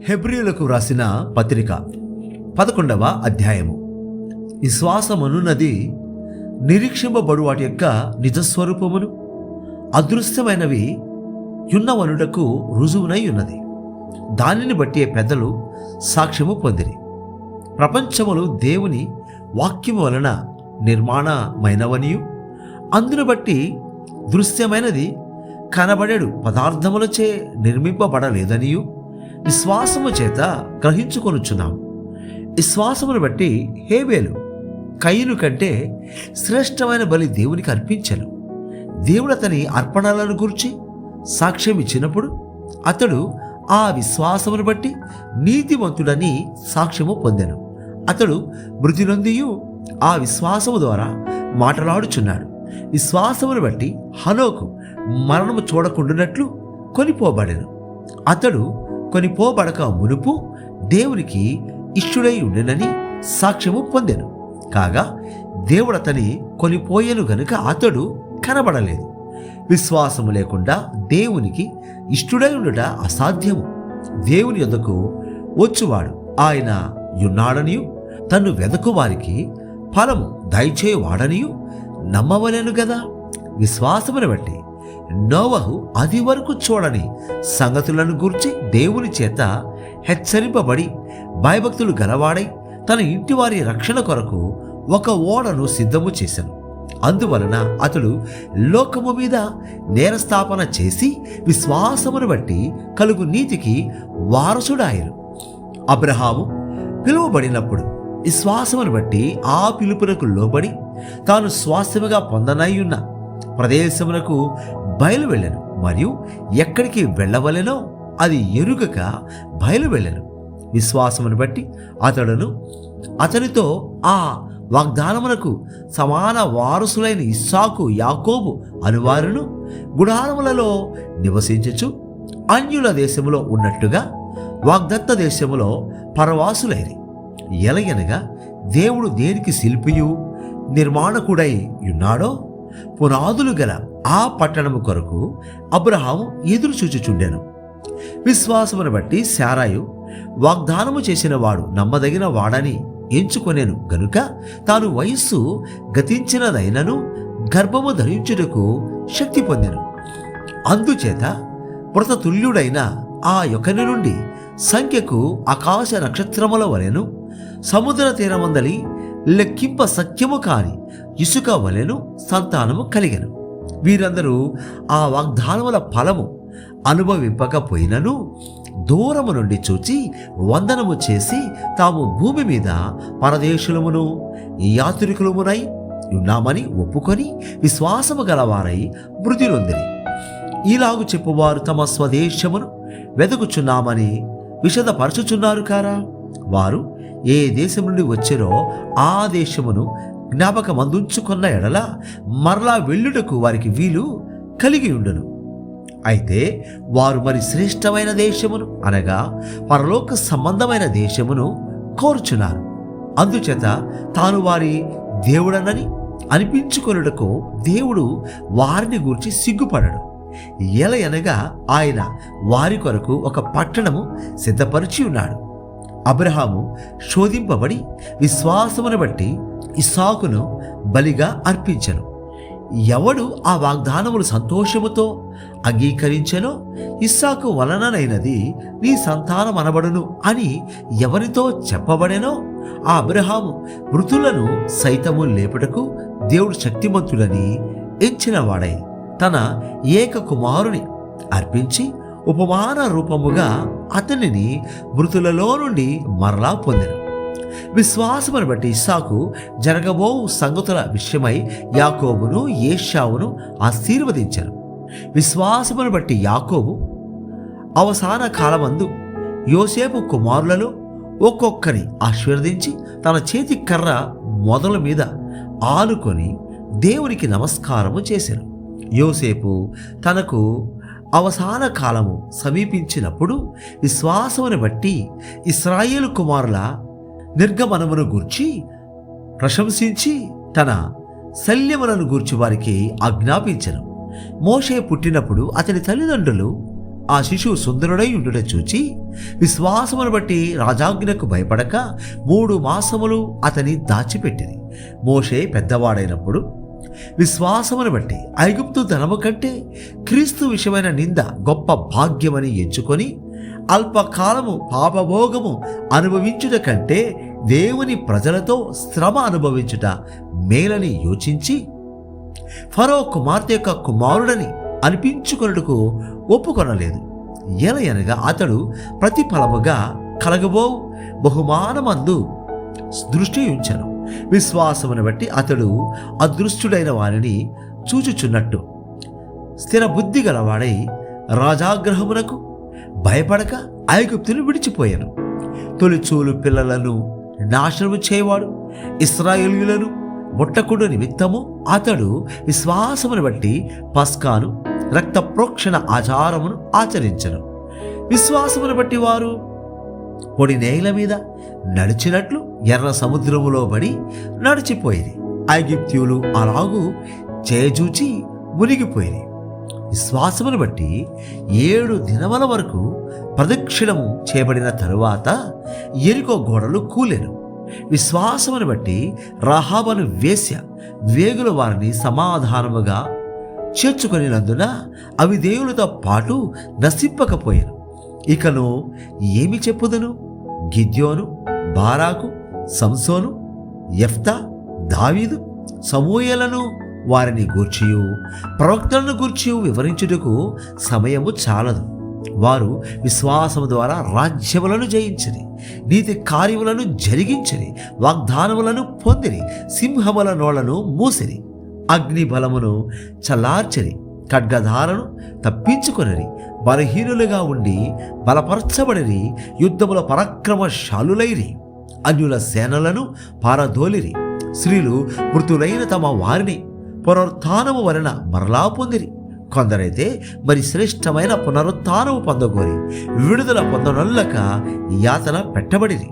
హెబ్రీయులకు వ్రాసిన పత్రిక 11వ అధ్యాయము. విశ్వాసమనున్నది నిరీక్షింపబడు వాటి యొక్క నిజస్వరూపమును, అదృశ్యమైనవి యున్నవనుటకు రుజువునై ఉన్నది. దానిని బట్టి పెద్దలు సాక్ష్యము పొందిరి. ప్రపంచములు దేవుని వాక్యము వలన నిర్మాణమైనవనియు, అందును బట్టి దృశ్యమైనది కనబడేడు పదార్థములచే నిర్మింపబడలేదనియు విశ్వాసము చేత గ్రహించుకొనుచున్నాము. విశ్వాసమును బట్టి హేబేలు కయీను కంటే శ్రేష్టమైన బలి దేవునికి అర్పించెను. దేవుడు అతని అర్పణలను గురించి సాక్ష్యం ఇచ్చినప్పుడు అతడు ఆ విశ్వాసమును బట్టి నీతిమంతుడని సాక్ష్యము పొందెను. అతడు మృతి నొందియు ఆ విశ్వాసము ద్వారా మాట్లాడుచున్నాడు. విశ్వాసమును బట్టి హనోకు మరణము చూడకుండానట్లు కొనిపోబడెను. అతడు కొనిపోబడక మునుపు దేవునికి ఇష్టుడై ఉండెనని సాక్ష్యము పొందెను. కాగా దేవుడు అతని కొనిపోయెను గనుక అతడు కనబడలేదు. విశ్వాసము లేకుండా దేవునికి ఇష్టుడై ఉండుట అసాధ్యము. దేవుని యొద్దకు వచ్చువాడు ఆయన యున్నాడనియు, తన్ను వెదకు వారికి ఫలము దయచేయవాడనియు నమ్మవలెను గదా. విశ్వాసమును బట్టి నోవహు అది వరకు చూడని సంగతులను గూర్చి దేవుని చేత హెచ్చరింపబడి భయభక్తులు గలవాడై తన ఇంటి వారి రక్షణ కొరకు ఒక ఓడను సిద్ధము చేశాను. అందువలన అతడు లోకము మీద నేరస్థాపన చేసి విశ్వాసమును బట్టి కలుగు నీతికి వారసుడాయను. అబ్రహాము పిలువబడినప్పుడు విశ్వాసమును బట్టి ఆ పిలుపునకు లోబడి తాను స్వాస్థ్యముగా పొందనయ్యున్న ప్రదేశమునకు బయలు వెళ్ళెను. మరియు ఎక్కడికి వెళ్ళవలెనో అది ఎరుగక బయలు వెళ్ళెను. విశ్వాసమును బట్టి అతడును అతనితో ఆ వాగ్దానమునకు సమాన వారసులైన ఇస్సాకు, యాకోబు అనువారును గుడారములలో నివసించుచు అన్యుల దేశములో ఉన్నట్టుగా వాగ్దత్త దేశములో పరవాసులైరి. ఎలయనగా దేవుడు దేనికి శిల్పియు నిర్మాణకుడై ఉన్నాడో పునాదులు గల ఆ పట్టణము కొరకు అబ్రహాము ఎదురు చూచుచుండెను. విశ్వాసమును బట్టి శారాయు వాగ్దానము చేసిన వాడు నమ్మదగిన వాడని ఎంచుకొనేను గనుక తాను వయస్సు గతించినదైనను గర్భము ధరించుటకు శక్తి పొందెను. అందుచేత మృతతుల్యుడైన ఆ యొక్కని నుండి సంఖ్యకు ఆకాశ నక్షత్రముల వలెను, సముద్ర తీరమందలి లెక్కింప సఖ్యము కాని ఇసుక వలెను సంతానము కలిగెను. వీరందరూ ఆ వాగ్దానముల ఫలము అనుభవింపకపోయినను దూరము నుండి చూచి వందనము చేసి తాము భూమి మీద పరదేశులమును యాత్రికులమునై ఉన్నామని ఒప్పుకొని విశ్వాసము గలవారై మృతి నొందిరి. ఇలాగు చెప్పువారు తమ స్వదేశమును వెతుకుచున్నామని విషదపరచుచున్నారు కారా. వారు ఏ దేశం నుండి వచ్చారో ఆ దేశమును జ్ఞాపకమందుంచుకున్న ఎడల మరలా వెళ్ళుటకు వారికి వీలు కలిగి ఉండును. అయితే వారు మరి శ్రేష్టమైన దేశమును అనగా పరలోక సంబంధమైన దేశమును కోరుచున్నారు. అందుచేత తాను వారి దేవుడనని అనిపించుకొనుటకు దేవుడు వారిని గూర్చి సిగ్గుపడడు. ఎలయనగా ఆయన వారి కొరకు ఒక పట్టణము సిద్ధపరిచి ఉన్నాడు. అబ్రహాము శోధింపబడి విశ్వాసమును బట్టి ఇస్సాకును బలిగా అర్పించెను. ఎవడు ఆ వాగ్దానములు సంతోషముతో అంగీకరించెనో ఇస్సాకు వలననైనది నీ సంతానం అనబడును అని ఎవరితో చెప్పబడెనో ఆ అబ్రహాము మృతులను సైతము లేపుటకు దేవుడు శక్తిమంతుడని ఎంచినవాడై తన ఏక కుమారుని అర్పించి ఉపమాన రూపముగా అతనిని మృతులలో నుండి మరలా పొందెను. విశ్వాసమును బట్టి ఇస్సాకు జరగబో సంగతుల విషయమై యాకోబును ఏశావును ఆశీర్వదించెను. విశ్వాసమును బట్టి యాకోబు అవసాన కాలమందు యోసేపు కుమారులలో ఒక్కొక్కని ఆశీర్వదించి తన చేతి కర్ర మొదల మీద ఆనుకొని దేవునికి నమస్కారము చేశాను. యోసేపు తనకు అవసాన కాలము సమీపించినప్పుడు విశ్వాసమును బట్టి ఇశ్రాయేలు కుమారుల నిర్గమనమును గూర్చి ప్రశంసించి తన శల్యములను గూర్చి వారికి ఆజ్ఞాపించెను. మోషే పుట్టినప్పుడు అతని తల్లిదండ్రులు ఆ శిశువు సుందరుడై ఉండుట చూచి విశ్వాసమును బట్టి రాజాజ్ఞకు భయపడక 3 మాసములు అతని దాచిపెట్టిరి. మోషే పెద్దవాడైనప్పుడు విశ్వాసమును బట్టి ఐగుప్తు ధనము కంటే క్రీస్తు విషయమైన నింద గొప్ప భాగ్యమని ఎంచుకొని అల్పకాలము పాపభోగము అనుభవించుట కంటే దేవుని ప్రజలతో శ్రమ అనుభవించుట మేలని యోచించి ఫరో కుమార్తె యొక్క కుమారుడని అనిపించుకొనుటకు ఒప్పుకొనలేదు. ఎలయనగా అతడు ప్రతిఫలముగా కలగబో బహుమానమందు దృష్టి ఉంచెను. విశ్వాసమును బట్టి అతడు అదృష్టుడైన వారిని చూచుచున్నట్టు స్థిర బుద్ధి గలవాడై రాజాగ్రహమునకు భయపడక ఐగుప్తును విడిచిపోయాను. తొలిచూలు పిల్లలను నాశనము చేయవాడు ఇశ్రాయేలీయులను ముట్టకుడు నిమిత్తము అతడు విశ్వాసమును బట్టి పస్కాను రక్త ప్రోక్షణ ఆచారమును ఆచరించను. విశ్వాసమును బట్టి వారు పొడి నేల మీద నడిచినట్లు ఎర్ర సముద్రములో పడి నడిచిపోయేది. ఐగుప్తీయులు అలాగూ చేజూచి మునిగిపోయేది. విశ్వాసమును బట్టి 7 దినముల వరకు ప్రదక్షిణము చేయబడిన తరువాత యెరికో గోడలు కూలెను. విశ్వాసమును బట్టి రాహాబను వేశ్య వేగుల వారిని సమాధానముగా చేర్చుకొనినందున అవి దేవునితో పాటు నశింపకపోయాను. ఇకను ఏమి చెప్పుదును? గిద్యోను, బారాకు, సంసోను, యెఫ్తా, దావీదు, సమూయేలను వారిని గూర్చియు ప్రవక్తలను గూర్చియు వివరించుటకు సమయము చాలదు. వారు విశ్వాసము ద్వారా రాజ్యములను జయించిరి, నీతి కార్యములను జరిగించిరి, వాగ్దానములను పొందిరి, సింహముల నోళ్లను మూసిరి, అగ్ని బలమును చల్లార్చిరి, ఖడ్గధారను తప్పించుకొనిరి, బలహీనులుగా ఉండి బలపరచబడిరి, యుద్ధముల పరాక్రమశాలులైరి, అన్యుల సేనలను పారదోలిరి. స్త్రీలు మృతులైన తమ వారిని పునరుత్థానము వలన మరలా పొందిరి. కొందరైతే మరి శ్రేష్టమైన పునరుత్థానము పొందగోరి విడుదల పొందనొల్లక యాతన పెట్టబడిరి.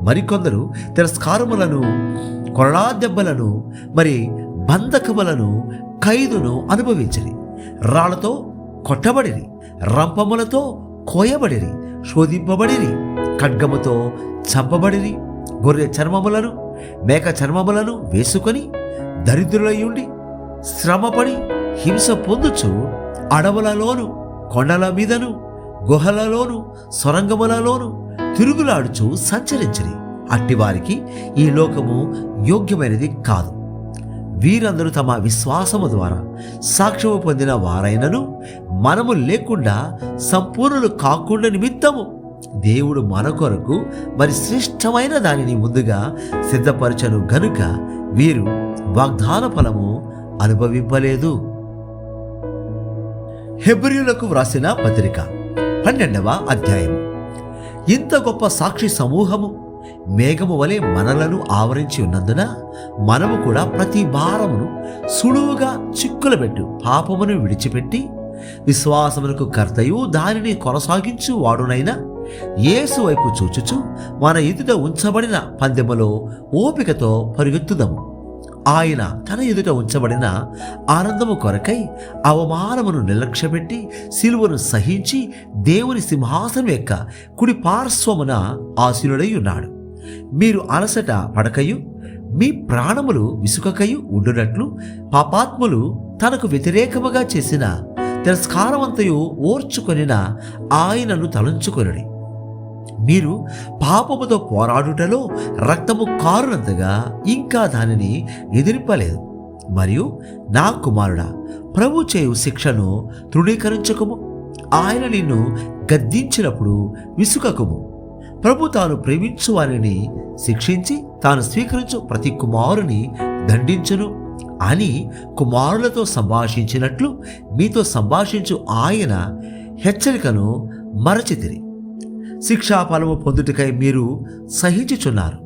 మరికొందరు తిరస్కారములను, కొరడా దెబ్బలను, మరి బంధకములను, ఖైదును అనుభవించిరి. రాళ్లతో కొట్టబడిరి, రంపములతో కోయబడిరి, శోధింపబడిరి, ఖడ్గముతో చంపబడిరి. గొర్రె చర్మములను, మేక చర్మములను వేసుకొని దరిద్రులయ్యుండి శ్రమపడి హింస పొందుచు అడవులలోను, కొండల మీదను, గుహలలోను, సొరంగములలోను తిరుగులాడుచు సంచరించిరి. అట్టివారికి ఈ లోకము యోగ్యమైనది కాదు. వీరందరూ తమ విశ్వాసము ద్వారా సాక్ష్యము పొందిన వారైనను మనము లేకుండా సంపూర్ణులు కాకుండా నిమిత్తము దేవుడు మన కొరకు మరి శ్రేష్టమైన దానిని ముందుగా సిద్ధపరచను గనుక వీరు వాగ్దాన ఫలము అనుభవింపలేదు. హెబ్రీయులకు వ్రాసిన పత్రిక 12వ అధ్యాయం. ఇంత గొప్ప సాక్షి సమూహము మేఘము వలె మనలను ఆవరించి ఉన్నందున మనము కూడా ప్రతి భారమును సులువుగా చిక్కులబెట్టు పాపమును విడిచిపెట్టి విశ్వాసమునకు కర్తయు దానిని కొనసాగించు వాడునైన యేసు వైపు చూచుచు మన ఎదుట ఉంచబడిన పందెములో ఓపికతో పరిగెత్తుదము. ఆయన తన ఎదుట ఉంచబడిన ఆనందము కొరకై అవమానమును నిర్లక్ష్యపెట్టి సిలువను సహించి దేవుని సింహాసనం యొక్క కుడి పార్శ్వమున ఆసీనుడై ఉన్నాడు. మీరు అలసట పడకయు మీ ప్రాణములు విసుకకయు ఉండునట్లు పాపాత్ములు తనకు వ్యతిరేకముగా చేసిన తిరస్కారమంతయు ఓర్చుకొనిన ఆయనను తలంచుకొనుడి. మీరు పాపముతో పోరాడుటలో రక్తము కారునంతగా ఇంకా దానిని ఎదిరింపలేదు. మరియు నా కుమారుడా, ప్రభు చేయు శిక్షను తృణీకరించకుము. ఆయన నిన్ను గద్దించినప్పుడు విసుకకుము. ప్రభు తాను ప్రేమించు వారిని శిక్షించి తాను స్వీకరించు ప్రతి కుమారుని దండించును అని కుమారులతో సంభాషించినట్లు మీతో సంభాషించు ఆయన హెచ్చరికను మరచితిరి. శిక్షాఫలము పొందుటకై మీరు సహించుచున్నారు.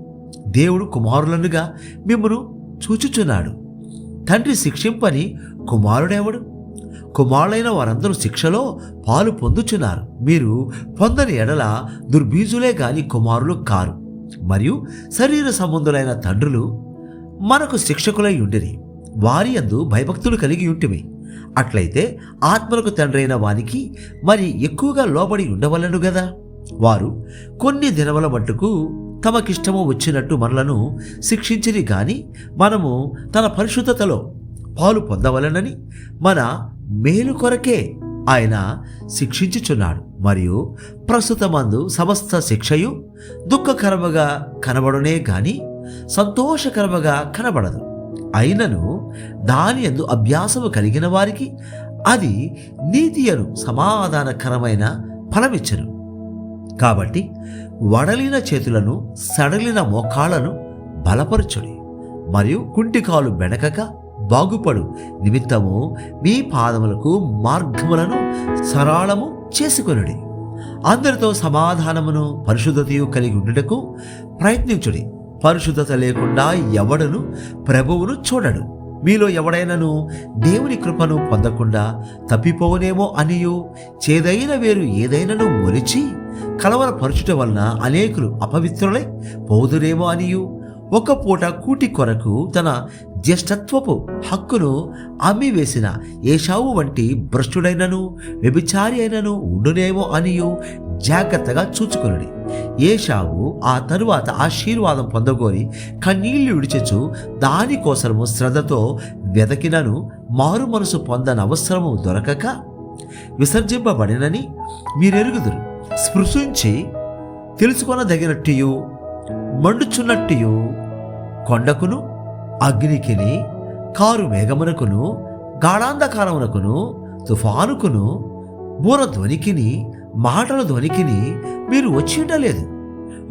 దేవుడు కుమారులనుగా మిమ్మను చూచుచున్నాడు. తండ్రి శిక్షింపని కుమారుడెవడు? కుమారులైన వారందరూ శిక్షలో పాలు పొందుచున్నారు. మీరు పొందని ఎడల దుర్బీజులే గాని కుమారులు కారు. మరియు శరీర సంబంధులైన తండ్రులు మనకు శిక్షకులై ఉండిరి. వారి యందు భయభక్తులు కలిగి ఉంటిమి. అట్లయితే ఆత్మలకు తండ్రి అయిన వానికి మరి ఎక్కువగా లోబడి ఉండవలను గదా. వారు కొన్ని దినముల మట్టుకు తమకిష్టము వచ్చినట్టు మనలను శిక్షించిరి గాని మనము తన పరిశుద్ధతలో పాలు పొందవలనని మన మేలు కొరకే ఆయన శిక్షించుచున్నాడు. మరియు ప్రస్తుతమందు సమస్త శిక్షయు దుఃఖకరముగా కనబడునే గాని సంతోషకరముగా కనబడదు. అయినను దాని యందు అభ్యాసము కలిగిన వారికి అది నీతియను సమాధానకరమైన ఫలమిచ్చను. కాబట్టి వడలిన చేతులను సడలిన మోకాళ్లను బలపరచుడి, మరియు కుంటికాలు బెనకక బాగుపడు నిమిత్తము మీ పాదములకు మార్గములను సరళము చేసుకొనుడి. అందరితో సమాధానమును పరిశుద్ధతయు కలిగి ఉండుటకు ప్రయత్నించుడి. పరిశుద్ధత లేకుండా ఎవడను ప్రభువును చూడడు. మీలో ఎవడైనను దేవుని కృపను పొందకుండా తప్పిపోనేమో అనియు చేదైన వేరు ఏదైనను మొలిచి కలవరపరచుట వలన అనేకులు అపవిత్రులై పోదురేమో అనియు ఒక పూట కూటి కొరకు తన జ్యేష్ఠత్వపు హక్కును అమ్మివేసిన ఏశావు వంటి భ్రష్టుడైనను వ్యభిచారి అయినను ఉండునేమో అనియు జాగ్రత్తగా చూచుకొనుడి. ఏశావు ఆ తరువాత ఆశీర్వాదం పొందగోరి కన్నీళ్లు విడిచెచ్చు దానికోసము శ్రద్ధతో వెదకినను మారు మనసు పొందనవసరము దొరకక విసర్జింపబడినని మీరెరుగుదురు. స్పృశించి తెలుసుకొనదగినట్టు మండుచున్నట్టు కొండకును అగ్నికిని కారు మేఘమునకును గాఢాంధకారమునకును తుఫానుకును బూర ధ్వనికిని మాటల ధ్వనికిని మీరు వచ్చి ఉండలేదు.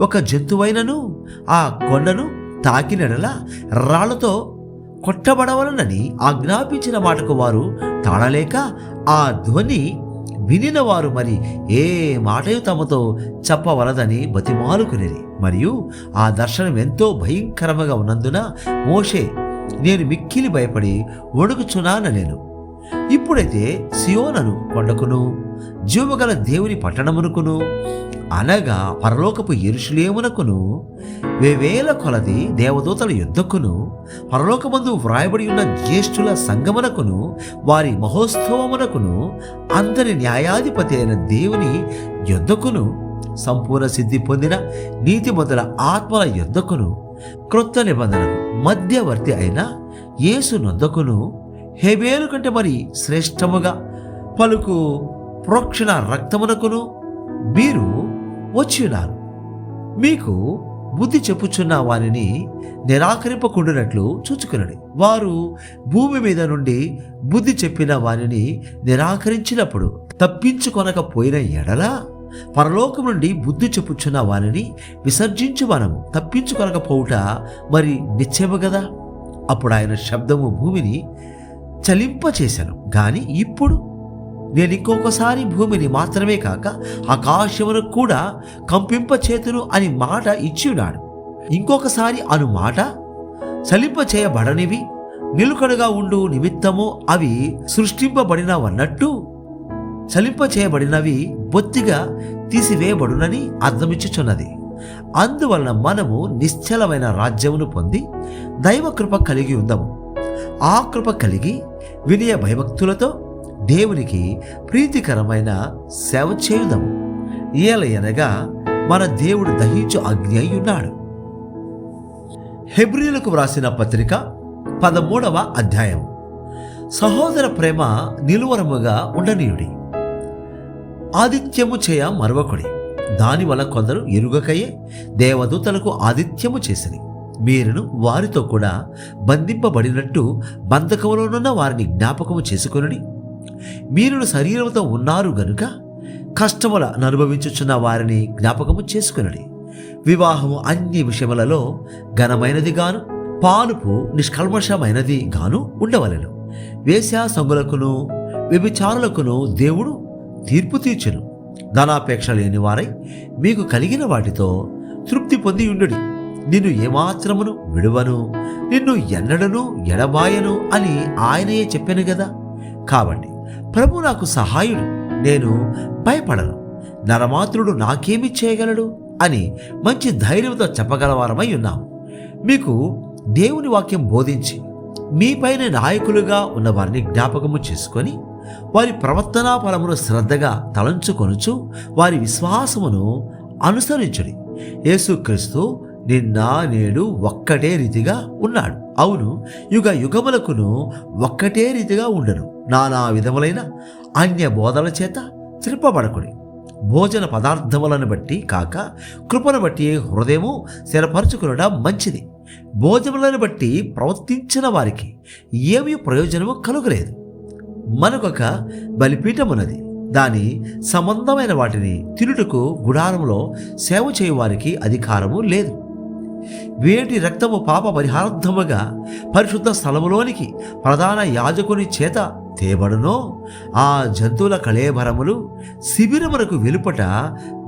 ఒక జంతువైనను ఆ కొండను తాకినడలా రాళ్లతో కొట్టబడవలనని ఆజ్ఞాపించిన మాటకు వారు తాళలేక ఆ ధ్వని వినిన వారు మరి ఏ మాటయు తమతో చెప్పవలదని బతిమాలుకునేది. మరియు ఆ దర్శనం ఎంతో భయంకరముగా ఉన్నందున మోషే నేను మిక్కిలి భయపడి వణుకుచున్నానెను. ఇప్పుడైతే సియోనను కొండకును జీవగల దేవుని పట్టణమునకును అనగా పరలోకపు యెరూషలేమునకును వేవేల కొలది దేవదూతల యుద్ధకును పరలోకమందు వ్రాయబడి ఉన్న జ్యేష్ఠుల సంగమునకును వారి మహోత్సవమునకును అందరి న్యాయాధిపతి అయిన దేవుని యుద్ధకును సంపూర్ణ సిద్ధి పొందిన నీతిమంతుల ఆత్మల యుద్ధకును క్రొత్త నిబంధనకు మధ్యవర్తి అయిన యేసు నొద్దకును హేబేలు కంటే మరి శ్రేష్టముగా పలుకు ప్రోక్షణ రక్తమునకును మీరు వచ్చినారు. మీకు బుద్ధి చెప్పుచున్న వారిని నిరాకరింపకుండునట్లు చూచుకునడి. వారు భూమి మీద నుండి బుద్ధి చెప్పిన వారిని నిరాకరించినప్పుడు తప్పించుకొనకపోయిన ఎడల పరలోకం నుండి బుద్ధి చెప్పుచున్న వారిని విసర్జించు మనము తప్పించుకొనకపోవుట మరి నిశ్చయము కదా. అప్పుడు ఆయన శబ్దము భూమిని చలింపచేశాను. గాని ఇప్పుడు నేను ఇంకొకసారి భూమిని మాత్రమే కాక ఆకాశమును కూడా కంపింపచేతును అని మాట ఇచ్చి ఉన్నాడు. ఇంకొకసారి అను మాట చలింపచేయబడనివి నిలుకడగా ఉండు నిమిత్తము అవి సృష్టింపబడినవన్నట్టు చలింపచేయబడినవి బొత్తిగా తీసివేయబడునని అర్థమిచ్చుచున్నది. అందువలన మనము నిశ్చలమైన రాజ్యమును పొంది దైవకృప కలిగి ఉందము. ఆ కృప కలిగి వినయ భయభక్తులతో దేవునికి ప్రీతికరమైన సేవ చేయుదము. ఏలయనగా మన దేవుడు దహించు అగ్ని అయి ఉన్నాడు. హెబ్రీయులకు వ్రాసిన పత్రిక 13వ అధ్యాయం. సహోదర ప్రేమ నిలువరముగా ఉండనీయుడి. ఆదిత్యము చేయ మరవకుడి. దానివల్ల కొందరు ఎరుగకయే దేవదూతలకు ఆదిత్యము చేసిరి. మీరును వారితో కూడా బంధింపబడినట్టు బంధకములోనున్న వారిని జ్ఞాపకము చేసుకొనుడి. మీరును శరీరముతో ఉన్నారు గనుక కష్టముల అనుభవించుచున్న వారిని జ్ఞాపకము చేసుకొనుడి. వివాహము అన్ని విషయములలో ఘనమైనది గాను పానుపు నిష్కల్మషమైనది గాను ఉండవలెను. వేశ్యాసంగులకును వ్యభిచారులకును దేవుడు తీర్పు తీర్చును. ధనాపేక్ష లేని వారై మీకు కలిగిన వాటితో తృప్తి పొంది ఉండుడి. నిన్ను ఏమాత్రమును విడువను, నిన్ను ఎన్నడను ఎడబాయను అని ఆయనయే చెప్పాను కదా. కాబట్టి ప్రభు నాకు సహాయుడు, నేను భయపడను, నరమాత్రుడు నాకేమి చేయగలడు అని మంచి ధైర్యంతో చెప్పగలవారమై ఉన్నాము. మీకు దేవుని వాక్యం బోధించి మీపైన నాయకులుగా ఉన్న వారిని జ్ఞాపకము చేసుకొని వారి ప్రవర్తనా ఫలమును శ్రద్ధగా తలంచుకొనుచు వారి విశ్వాసమును అనుసరించుడి. యేసుక్రీస్తు నిన్న నేడు ఒక్కటే రీతిగా ఉన్నాడు. అవును, యుగ యుగములకును ఒక్కటే రీతిగా ఉండను. నానా విధములైన అన్య బోధల చేత త్రిప్పబడకుడి. భోజన పదార్థములను బట్టి కాక కృపను బట్టి హృదయము స్థిరపరచుకునడం మంచిది. భోజనములను బట్టి ప్రవర్తించిన వారికి ఏమీ ప్రయోజనము కలుగలేదు. మనకొక బలిపీఠమున్నది, దాని సంబంధమైన వాటిని తినుటకు గుడారములో సేవ చేయువారికి అధికారము లేదు. వేటి రక్తము పాప పరిహారార్థముగా పరిశుద్ధ స్థలములోనికి ప్రధాన యాజకుని చేత తేబడునో ఆ జంతువుల కళేబరములు శిబిరమునకు వెలుపట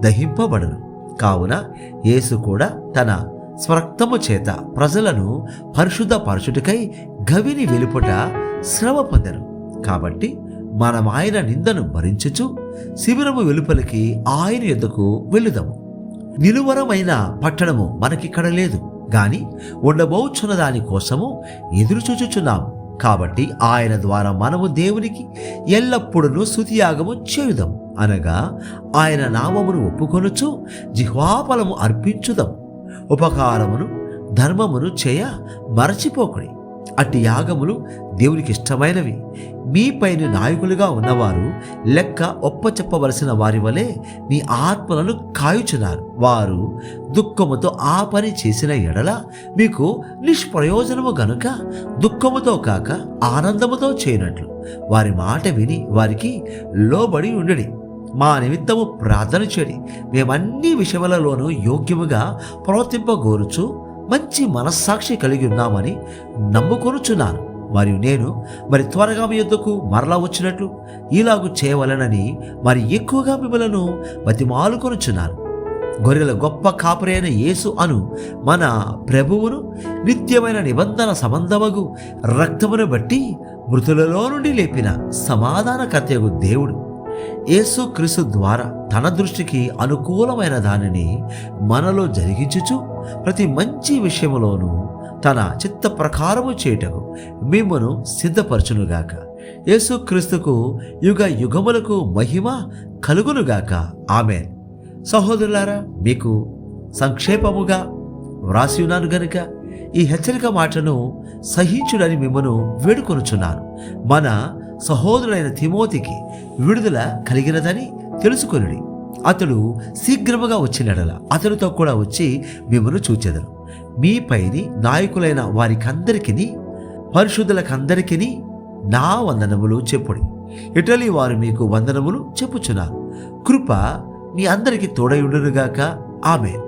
దహింపబడును. కావున యేసు కూడా తన స్వరక్తము చేత ప్రజలను పరిశుద్ధ పరచుటకై గవిని వెలుపట శ్రమ పొందెను. కాబట్టి మనం ఆయన నిందను భరించుచు శిబిరము వెలుపలికి ఆయన యొద్దకు వెళ్ళుదాము. నిలువరమైన పట్టణము మనకిక్కడ లేదు, గాని ఉండబోచున్న దాని కోసము ఎదురు చూచుచున్నాము. కాబట్టి ఆయన ద్వారా మనము దేవునికి ఎల్లప్పుడూ స్తుతియాగము చేయుదాం, అనగా ఆయన నామమును ఒప్పుకొనుచు జిహ్వాఫలము అర్పించుదాం. ఉపకారమును ధర్మమును చేయ మరచిపోకుడి. అట్టి యాగములు దేవునికి ఇష్టమైనవి. మీపైన నాయకులుగా ఉన్నవారు లెక్క ఒప్పచెప్పవలసిన వారి వలె మీ ఆత్మలను కాయుచున్నారు. వారు దుఃఖముతో ఆ పని చేసిన ఎడల మీకు నిష్ప్రయోజనము గనుక దుఃఖముతో కాక ఆనందముతో చేయనట్లు వారి మాట విని వారికి లోబడి ఉండడి. మా నిమిత్తము ప్రార్థన చేయడి. మేమన్ని విషయములలోనూ యోగ్యముగా ప్రవర్తింపగోరుచు మంచి మనస్సాక్షి కలిగి ఉన్నామని నమ్ముకొనుచున్నాను. మరియు నేను మరి త్వరగా మీ యొద్దకు మరలా వచ్చినట్లు ఇలాగు చేయవలనని మరి ఎక్కువగా మిమ్మలను బతిమాలుకొనుచున్నాను. గొర్రెల గొప్ప కాపరైన యేసు అను మన ప్రభువును నిత్యమైన నిబంధన సంబంధమగు రక్తమును బట్టి మృతులలో నుండి లేపిన సమాధానకర్తయగు దేవుడు యేసు క్రీస్తు ద్వారా తన దృష్టికి అనుకూలమైన దానిని మనలో జరిగించుచు ప్రతి మంచి విషయములోనూ తన చిత్త ప్రకారము చేయుటకు మిమ్మును సిద్ధపరచునుగాక. యేసు క్రీస్తుకు యుగ యుగములకు మహిమ కలుగునుగాక. ఆమేన్. సహోదరులారా, మీకు సంక్షేపముగా వ్రాసి ఉన్నాను గనుక ఈ హెచ్చరిక మాటను సహించుడని మిమ్మను వేడుకొనుచున్నాను. మన సహోదరుడైన తిమోతికి విడుదల కలిగినదని తెలుసుకొనుడి. అతడు శీఘ్రముగా వచ్చినడల అతనితో కూడా వచ్చి మిమ్మను చూచెదను. మీపైని నాయకులైన వారికందరికీ పరిశుద్ధులకందరికీ నా వందనములు చెప్పుడి. ఇటలీ వారు మీకు వందనములు చెప్పుచున్నారు. కృప మీ అందరికీ తోడై ఉండునుగాక. ఆమేన్.